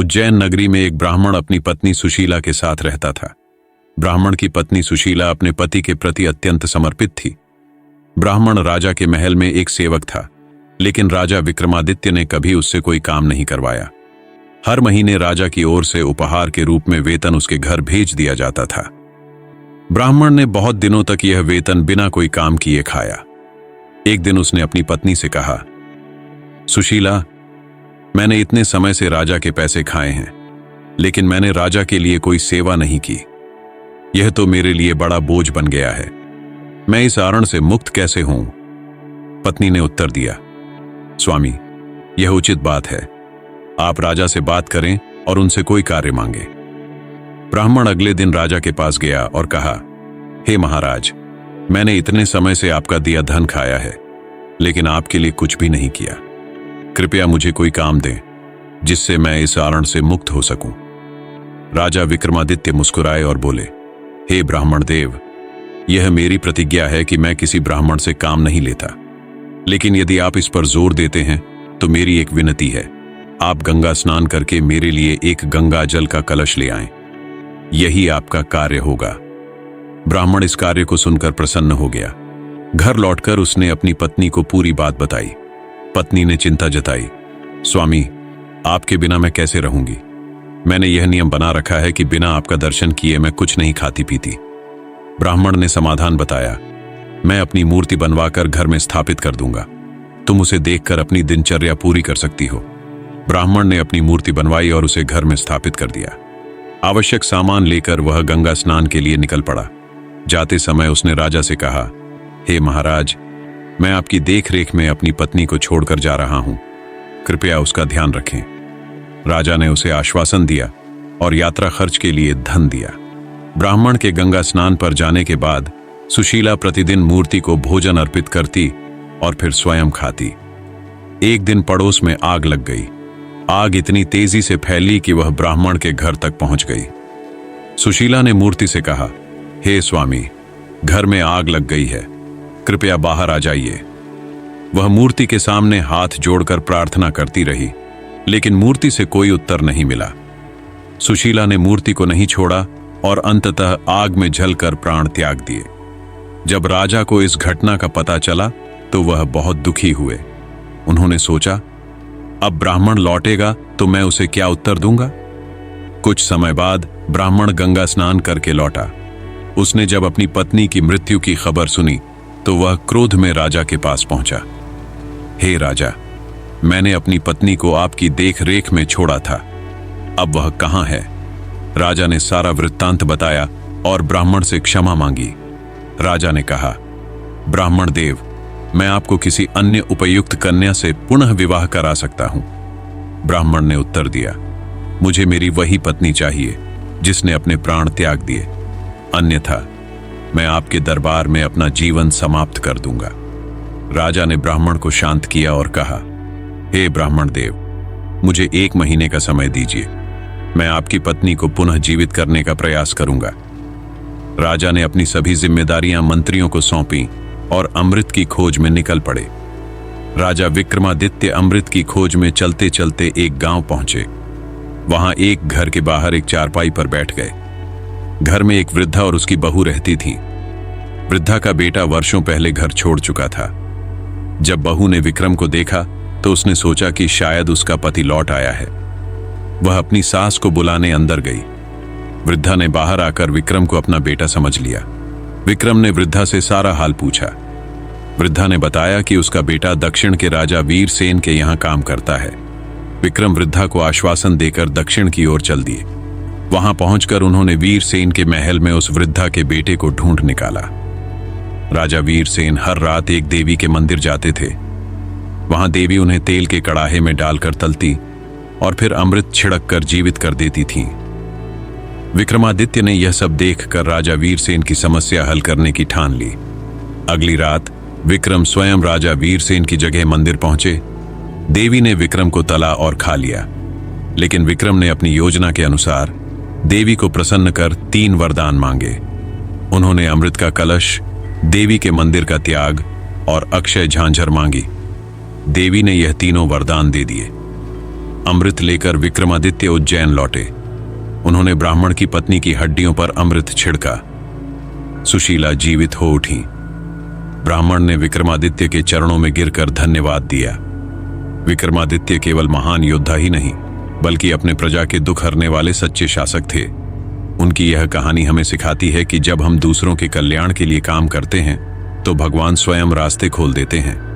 उज्जैन नगरी में एक ब्राह्मण अपनी पत्नी सुशीला के साथ रहता था। ब्राह्मण की पत्नी सुशीला अपने पति के प्रति अत्यंत समर्पित थी। ब्राह्मण राजा के महल में एक सेवक था, लेकिन राजा विक्रमादित्य ने कभी उससे कोई काम नहीं करवाया। हर महीने राजा की ओर से उपहार के रूप में वेतन उसके घर भेज दिया जाता था। ब्राह्मण ने बहुत दिनों तक यह वेतन बिना कोई काम किए खाया। एक दिन उसने अपनी पत्नी से कहा, सुशीला, मैंने इतने समय से राजा के पैसे खाए हैं, लेकिन मैंने राजा के लिए कोई सेवा नहीं की। यह तो मेरे लिए बड़ा बोझ बन गया है। मैं इस आरण से मुक्त कैसे हूं? पत्नी ने उत्तर दिया, स्वामी, यह उचित बात है। आप राजा से बात करें और उनसे कोई कार्य मांगे। ब्राह्मण अगले दिन राजा के पास गया और कहा, हे महाराज, मैंने इतने समय से आपका दिया धन खाया है, लेकिन आपके लिए कुछ भी नहीं किया। कृपया मुझे कोई काम दें जिससे मैं इस आरण से मुक्त हो सकूं। राजा विक्रमादित्य मुस्कुराए और बोले, हे ब्राह्मण देव, यह मेरी प्रतिज्ञा है कि मैं किसी ब्राह्मण से काम नहीं लेता, लेकिन यदि आप इस पर जोर देते हैं तो मेरी एक विनती है। आप गंगा स्नान करके मेरे लिए एक गंगा जल का कलश ले आएं। यही आपका कार्य होगा। ब्राह्मण इस कार्य को सुनकर प्रसन्न हो गया। घर लौटकर उसने अपनी पत्नी को पूरी बात बताई। पत्नी ने चिंता जताई, स्वामी, आपके बिना मैं कैसे रहूंगी? मैंने यह नियम बना रखा है कि बिना आपका दर्शन किए मैं कुछ नहीं खाती पीती। ब्राह्मण ने समाधान बताया, मैं अपनी मूर्ति बनवाकर घर में स्थापित कर दूंगा। तुम उसे देखकर अपनी दिनचर्या पूरी कर सकती हो। ब्राह्मण ने अपनी मूर्ति बनवाई और उसे घर में स्थापित कर दिया। आवश्यक सामान लेकर वह गंगा स्नान के लिए निकल पड़ा। जाते समय उसने राजा से कहा, हे महाराज, मैं आपकी देखरेख में अपनी पत्नी को छोड़कर जा रहा हूं। कृपया उसका ध्यान रखें। राजा ने उसे आश्वासन दिया और यात्रा खर्च के लिए धन दिया। ब्राह्मण के गंगा स्नान पर जाने के बाद सुशीला प्रतिदिन मूर्ति को भोजन अर्पित करती और फिर स्वयं खाती। एक दिन पड़ोस में आग लग गई। आग इतनी तेजी से फैली कि वह ब्राह्मण के घर तक पहुंच गई। सुशीला ने मूर्ति से कहा, हे स्वामी, घर में आग लग गई है, कृपया बाहर आ जाइए। वह मूर्ति के सामने हाथ जोड़कर प्रार्थना करती रही, लेकिन मूर्ति से कोई उत्तर नहीं मिला। सुशीला ने मूर्ति को नहीं छोड़ा और अंततः आग में जलकर प्राण त्याग दिए। जब राजा को इस घटना का पता चला तो वह बहुत दुखी हुए। उन्होंने सोचा, अब ब्राह्मण लौटेगा तो मैं उसे क्या उत्तर दूंगा? कुछ समय बाद ब्राह्मण गंगा स्नान करके लौटा। उसने जब अपनी पत्नी की मृत्यु की खबर सुनी तो वह क्रोध में राजा के पास पहुंचा। हे राजा, मैंने अपनी पत्नी को आपकी देख रेख में छोड़ा था, अब वह कहां है? राजा ने सारा वृत्तांत बताया और ब्राह्मण से क्षमा मांगी। राजा ने कहा, ब्राह्मण देव, मैं आपको किसी अन्य उपयुक्त कन्या से पुनः विवाह करा सकता हूं। ब्राह्मण ने उत्तर दिया, मुझे मेरी वही पत्नी चाहिए जिसने अपने प्राण त्याग दिए, अन्यथा मैं आपके दरबार में अपना जीवन समाप्त कर दूंगा। राजा ने ब्राह्मण को शांत किया और कहा, हे ब्राह्मण देव, मुझे 1 महीने का समय दीजिए। मैं आपकी पत्नी को पुनः जीवित करने का प्रयास करूंगा। राजा ने अपनी सभी जिम्मेदारियां मंत्रियों को सौंपी और अमृत की खोज में निकल पड़े। राजा विक्रमादित्य अमृत की खोज में चलते चलते एक गांव पहुंचे। वहां एक घर के बाहर एक चारपाई पर बैठ गए। घर में एक वृद्धा और उसकी बहू रहती थी। वृद्धा का बेटा वर्षों पहले घर छोड़ चुका था। जब बहू ने विक्रम को देखा तो उसने सोचा कि शायद उसका पति लौट आया है। वह अपनी सास को बुलाने अंदर गई। वृद्धा ने बाहर आकर विक्रम को अपना बेटा समझ लिया। विक्रम ने वृद्धा से सारा हाल पूछा। वृद्धा ने बताया कि उसका बेटा दक्षिण के राजा वीरसेन के यहाँ काम करता है। विक्रम वृद्धा को आश्वासन देकर दक्षिण की ओर चल दिए। वहां पहुंचकर उन्होंने वीरसेन के महल में उस वृद्धा के बेटे को ढूंढ निकाला। राजा वीरसेन हर रात एक देवी के मंदिर जाते थे। वहां देवी उन्हें तेल के कड़ाहे में डालकर तलती और फिर अमृत छिड़क कर जीवित कर देती थीं। विक्रमादित्य ने यह सब देखकर राजा वीरसेन की समस्या हल करने की ठान ली। अगली रात विक्रम स्वयं राजा वीरसेन की जगह मंदिर पहुंचे। देवी ने विक्रम को तला और खा लिया, लेकिन विक्रम ने अपनी योजना के अनुसार देवी को प्रसन्न कर 3 वरदान मांगे। उन्होंने अमृत का कलश, देवी के मंदिर का त्याग और अक्षय झांझर मांगी। देवी ने यह तीनों वरदान दे दिए। अमृत लेकर विक्रमादित्य उज्जैन लौटे। उन्होंने ब्राह्मण की पत्नी की हड्डियों पर अमृत छिड़का। सुशीला जीवित हो उठी। ब्राह्मण ने विक्रमादित्य के चरणों में गिरकर धन्यवाद दिया। विक्रमादित्य केवल महान योद्धा ही नहीं, बल्कि अपने प्रजा के दुख हरने वाले सच्चे शासक थे। उनकी यह कहानी हमें सिखाती है कि जब हम दूसरों के कल्याण के लिए काम करते हैं तो भगवान स्वयं रास्ते खोल देते हैं।